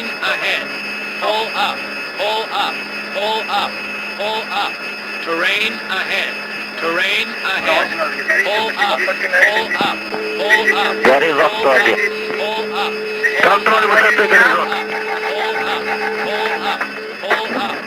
Terrain ahead. Pull up, pull up, pull up, pull up. Terrain ahead. Terrain ahead. Pull up, pull up, pull up. That is up, Sergeant. Pull up. Control with the big Pull up, pull up, pull up, pull up.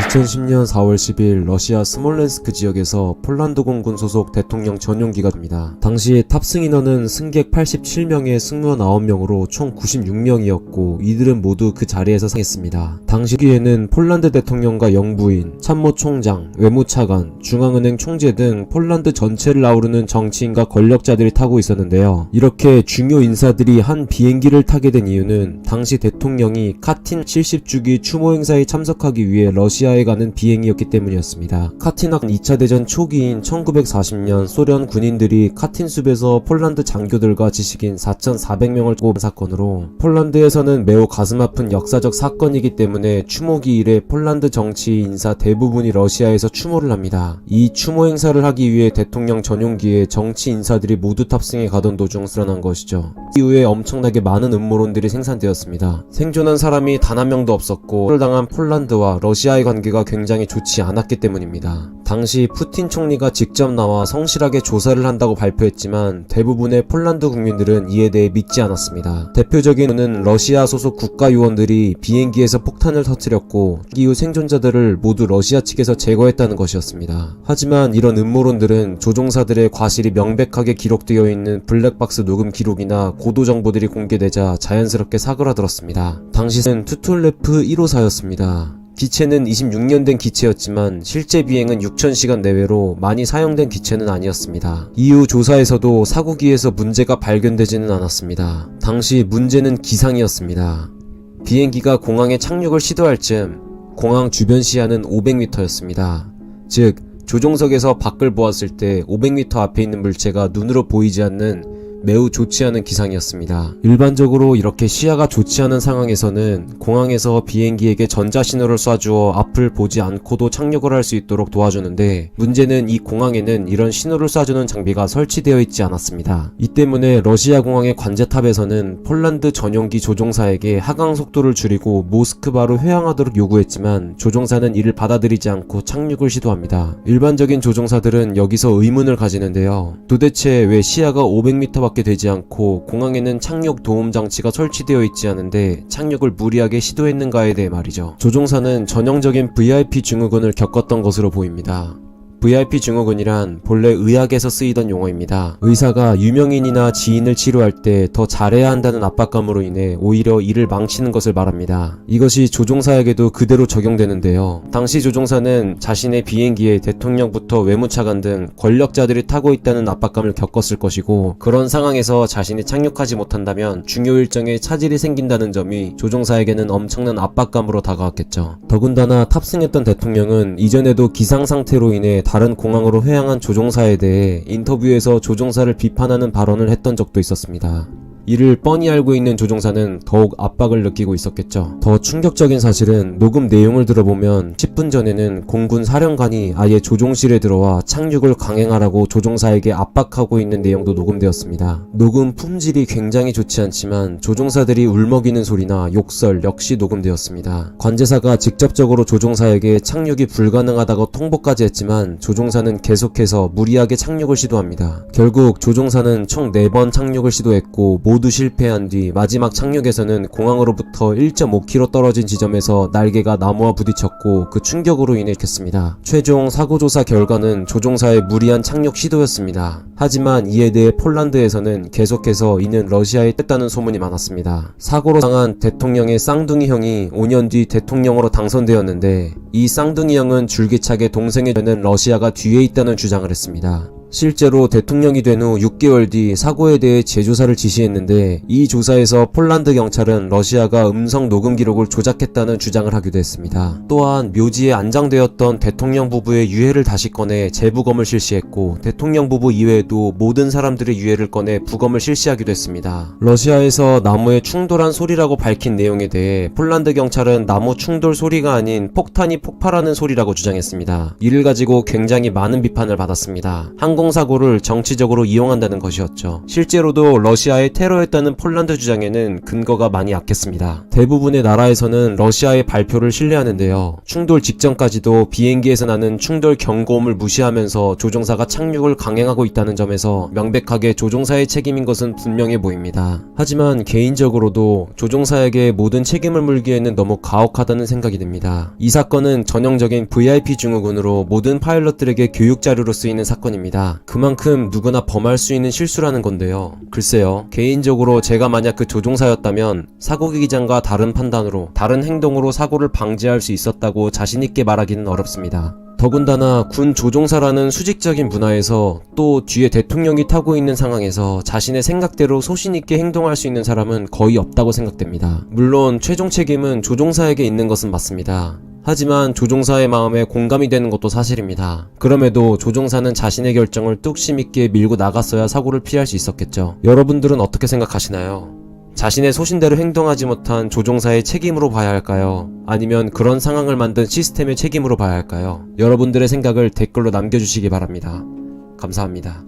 2010년 4월 10일 러시아 스몰렌스크 지역에서 폴란드 공군 소속 대통령 전용기가 됩니다. 당시 탑승 인원은 승객 87명에 승무원 9명으로 총 96명이었고 이들은 모두 그 자리에서 상했습니다. 당시기에는 폴란드 대통령과 영부인, 참모총장, 외무차관, 중앙은행 총재 등 폴란드 전체를 아우르는 정치인과 권력자들이 타고 있었는데요. 이렇게 중요 인사들이 한 비행기를 타게 된 이유는 당시 대통령이 카틴 70주기 추모 행사에 참석하기 위해 러시아에 가는 비행이었기 때문이었습니다. 카틴학 2차 대전 초기인 1940년 소련 군인들이 카틴 숲에서 폴란드 장교들과 지식인 4,400명을 꼽은 사건으로 폴란드에서는 매우 가슴 아픈 역사적 사건이기 때문에 추모기 이래 폴란드 정치 인사 대부분이 러시아에서 추모를 합니다. 이 추모 행사를 하기 위해 대통령 전용기에 정치 인사들이 모두 탑승해 가던 도중 쓰러난 것이죠. 이후에 엄청나게 많은 음모론들이 생산되었습니다. 생존한 사람이 단 한 명도 없었고 를 당한 폴란드와 러시아의 관계가 굉장히 좋지 않았기 때문입니다. 당시 푸틴 총리가 직접 나와 성실하게 조사를 한다고 발표했지만 대부분의 폴란드 국민들은 이에 대해 믿지 않았습니다. 대표적인 이유는 러시아 소속 국가요원들이 비행기에서 폭탄을 터뜨렸고 이후 생존자들을 모두 러시아 측에서 제거했다는 것이었습니다. 하지만 이런 음모론들은 조종사들의 과실이 명백하게 기록되어 있는 블랙박스 녹음 기록이나 고도 정보들이 공개되자 자연스럽게 사그라들었습니다. 당시는 투툴레프 154였습니다. 기체는 26년 된 기체였지만 실제 비행은 6,000시간 내외로 많이 사용된 기체는 아니었습니다. 이후 조사에서도 사고기에서 문제가 발견되지는 않았습니다. 당시 문제는 기상이었습니다. 비행기가 공항에 착륙을 시도할 즈음 공항 주변 시야는 500m였습니다. 즉 조종석에서 밖을 보았을 때 500m 앞에 있는 물체가 눈으로 보이지 않는 매우 좋지 않은 기상이었습니다. 일반적으로 이렇게 시야가 좋지 않은 상황에서는 공항에서 비행기에게 전자신호를 쏴주어 앞을 보지 않고도 착륙을 할 수 있도록 도와주는데 문제는 이 공항에는 이런 신호를 쏴주는 장비가 설치되어 있지 않았습니다. 이 때문에 러시아 공항의 관제탑에서는 폴란드 전용기 조종사에게 하강 속도를 줄이고 모스크바로 회항하도록 요구했지만 조종사는 이를 받아들이지 않고 착륙을 시도합니다. 일반적인 조종사들은 여기서 의문을 가지는데요. 도대체 왜 시야가 500m 밖에 되지 않고 공항에는 착륙 도움 장치가 설치되어 있지 않은데 착륙을 무리하게 시도했는가에 대해 말이죠. 조종사는 전형적인 VIP 증후군을 겪었던 것으로 보입니다. VIP 증후군이란 본래 의학에서 쓰이던 용어입니다. 의사가 유명인이나 지인을 치료할 때 더 잘해야 한다는 압박감으로 인해 오히려 일을 망치는 것을 말합니다. 이것이 조종사에게도 그대로 적용되는데요. 당시 조종사는 자신의 비행기에 대통령부터 외무차관 등 권력자들이 타고 있다는 압박감을 겪었을 것이고 그런 상황에서 자신이 착륙하지 못한다면 중요 일정에 차질이 생긴다는 점이 조종사에게는 엄청난 압박감으로 다가왔겠죠. 더군다나 탑승했던 대통령은 이전에도 기상 상태로 인해 다른 공항으로 회항한 조종사에 대해 인터뷰에서 조종사를 비판하는 발언을 했던 적도 있었습니다. 이를 뻔히 알고 있는 조종사는 더욱 압박을 느끼고 있었겠죠. 더 충격적인 사실은 녹음 내용을 들어보면 10분 전에는 공군 사령관이 아예 조종실에 들어와 착륙을 강행하라고 조종사에게 압박하고 있는 내용도 녹음되었습니다. 녹음 품질이 굉장히 좋지 않지만 조종사들이 울먹이는 소리나 욕설 역시 녹음되었습니다. 관제사가 직접적으로 조종사에게 착륙이 불가능하다고 통보까지 했지만 조종사는 계속해서 무리하게 착륙을 시도합니다. 결국 조종사는 총 4번 착륙을 시도했고 모두 실패한 뒤 마지막 착륙에서는 공항으로부터 1.5km 떨어진 지점에서 날개가 나무와 부딪혔고 그 충격으로 인해 켰습니다. 최종 사고조사 결과는 조종사의 무리한 착륙 시도였습니다. 하지만 이에 대해 폴란드에서는 계속해서 이는 러시아에 뗐다는 소문이 많았습니다. 사고로 당한 대통령의 쌍둥이 형이 5년 뒤 대통령으로 당선되었는데 이 쌍둥이 형은 줄기차게 동생의 죄는 러시아가 뒤에 있다는 주장을 했습니다. 실제로 대통령이 된 후 6개월 뒤 사고에 대해 재조사를 지시했는데 이 조사에서 폴란드 경찰은 러시아가 음성 녹음 기록을 조작했다는 주장을 하기도 했습니다. 또한 묘지에 안장되었던 대통령 부부의 유해를 다시 꺼내 재부검을 실시했고 대통령 부부 이외에도 모든 사람들의 유해를 꺼내 부검을 실시하기도 했습니다. 러시아에서 나무의 충돌한 소리라고 밝힌 내용에 대해 폴란드 경찰은 나무 충돌 소리가 아닌 폭탄이 폭발하는 소리라고 주장했습니다. 이를 가지고 굉장히 많은 비판을 받았습니다. 한 항공사고를 정치적으로 이용한다는 것이었죠. 실제로도 러시아의 테러였다는 폴란드 주장에는 근거가 많이 약했습니다. 대부분의 나라에서는 러시아의 발표를 신뢰하는데요. 충돌 직전까지도 비행기에서 나는 충돌 경고음을 무시하면서 조종사가 착륙을 강행하고 있다는 점에서 명백하게 조종사의 책임인 것은 분명해 보입니다. 하지만 개인적으로도 조종사에게 모든 책임을 물기에는 너무 가혹하다는 생각이 듭니다. 이 사건은 전형적인 VIP 증후군으로 모든 파일럿들에게 교육 자료로 쓰이는 사건입니다. 그만큼 누구나 범할 수 있는 실수라는 건데요. 글쎄요, 개인적으로 제가 만약 그 조종사였다면 사고기 기장과 다른 판단으로, 다른 행동으로 사고를 방지할 수 있었다고 자신있게 말하기는 어렵습니다. 더군다나 군 조종사라는 수직적인 문화에서 또 뒤에 대통령이 타고 있는 상황에서 자신의 생각대로 소신있게 행동할 수 있는 사람은 거의 없다고 생각됩니다. 물론 최종 책임은 조종사에게 있는 것은 맞습니다. 하지만 조종사의 마음에 공감이 되는 것도 사실입니다. 그럼에도 조종사는 자신의 결정을 뚝심 있게 밀고 나갔어야 사고를 피할 수 있었겠죠. 여러분들은 어떻게 생각하시나요? 자신의 소신대로 행동하지 못한 조종사의 책임으로 봐야 할까요? 아니면 그런 상황을 만든 시스템의 책임으로 봐야 할까요? 여러분들의 생각을 댓글로 남겨주시기 바랍니다. 감사합니다.